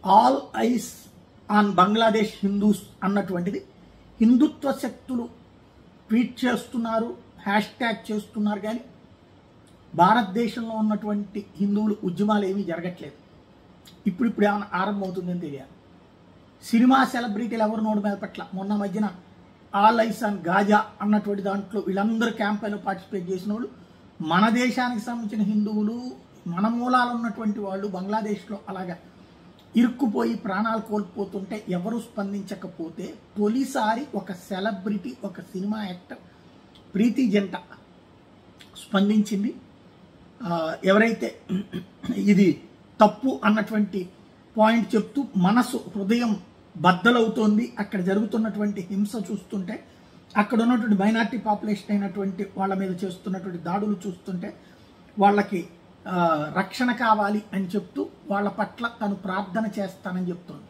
All eyes on Bangladesh Hindus అన్నటువంటిది హిందుత్వ శక్తులు tweet చేస్తున్నారు, హ్యాష్ ట్యాగ్ చేస్తున్నారు, కానీ భారతదేశంలో ఉన్నటువంటి హిందువులు ఉద్యమాలు ఏమీ జరగట్లేదు. ఇప్పుడు ఏమైనా ఆరంభమవుతుందని తెలియాలి. సినిమా సెలబ్రిటీలు ఎవరు నోటి మీద పట్ల మొన్న మధ్యన ఆల్ ఐస్ ఆన్ గాజా అన్నటువంటి దాంట్లో వీళ్ళందరూ క్యాంపెయిన్లో పార్టిసిపేట్ చేసిన వాళ్ళు మన దేశానికి సంబంధించిన హిందువులు, మన మూలాలు ఉన్నటువంటి వాళ్ళు బంగ్లాదేశ్లో అలాగా ఇరుక్కుపోయి ప్రాణాలు కోల్పోతుంటే ఎవరు స్పందించకపోతే తొలిసారి ఒక సెలబ్రిటీ, ఒక సినిమా యాక్టర్ ప్రీతి జంట స్పందించింది. ఎవరైతే ఇది తప్పు అన్నటువంటి పాయింట్ చెప్తూ మనసు హృదయం బద్దలవుతోంది, అక్కడ జరుగుతున్నటువంటి హింస చూస్తుంటే, అక్కడ ఉన్నటువంటి మైనార్టీ పాపులేషన్ అయినటువంటి వాళ్ళ మీద చేస్తున్నటువంటి దాడులు చూస్తుంటే వాళ్ళకి రక్షణ కావాలి అని చెప్తూ వాళ్ళ పట్ల తను ప్రార్థన చేస్తానని చెప్తుంది.